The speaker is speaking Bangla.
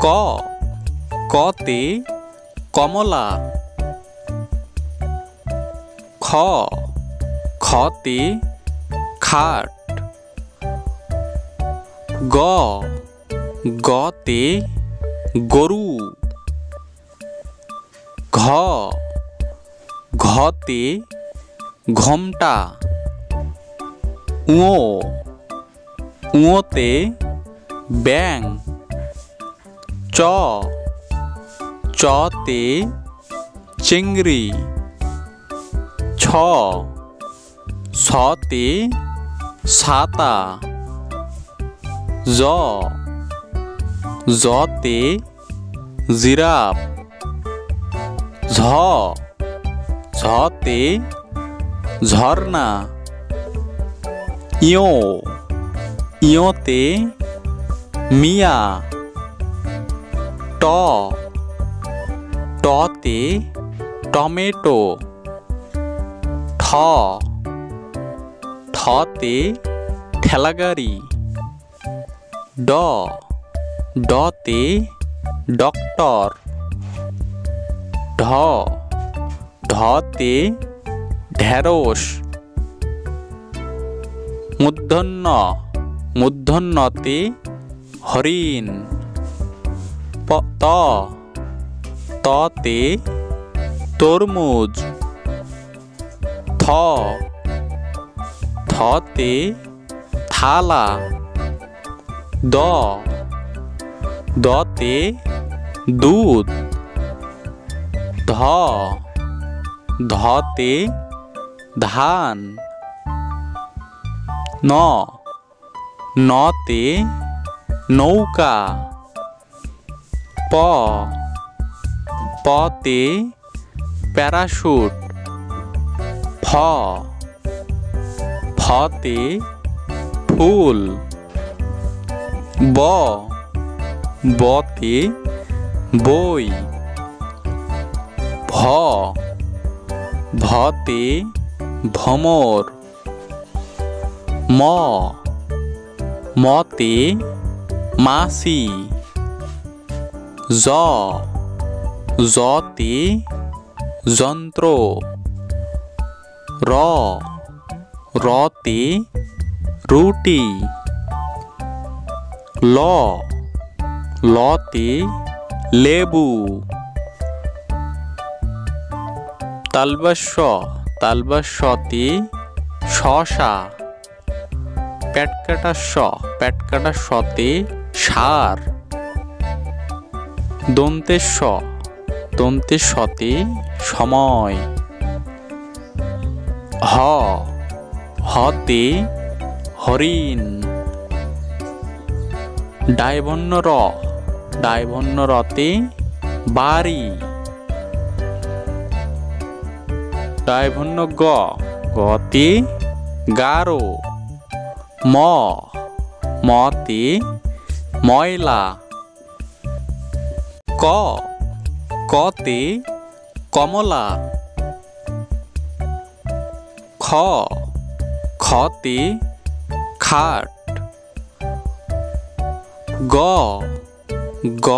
ক কতে কমলা। খ খতে খাট। গ গতে গরু। ঘ ঘতে ঘোমটা। ঙ ঙতে ব্যাঙ। চ চতে চিংড়ি। ছ ছতে ছাতা। জ জতে জিরাফ। ঝ ঝতে ঝর্ণা। ইয় ইয়তে মিয়া। ট টতে টমেটো। ঠ ঠতে ঠেলাগাড়ি। ড ডতে ডক্টর। ঢ ঢতে ঢেঁড়স। মূর্ধন্য মূর্ধন্যতে হরিণ। ত ততে তরমুজ। থ থতে থালা। দ দতে দুধ। ধ ধতে ধান। ন নতে নৌকা। প পতে প্যারাশুট। ফ ফতে ফুল। ব বতে বই। ভ ভতে ভমর। ম মতে মাছি। জ জতে যন্ত্র। র রতে রুটি। ল লতে লেবু। তালব্য তালব্যতে শশা। পেটকাটা পেটকাটা শতে সার। দন্তের শতে সময়। হ হতে হরিণ। ডায়ভন্য রতে বাড়ি। ডায়ভন্য গতে গারো। মতে ময়লা। ক কতে কমলা। খ খতে খাট। গ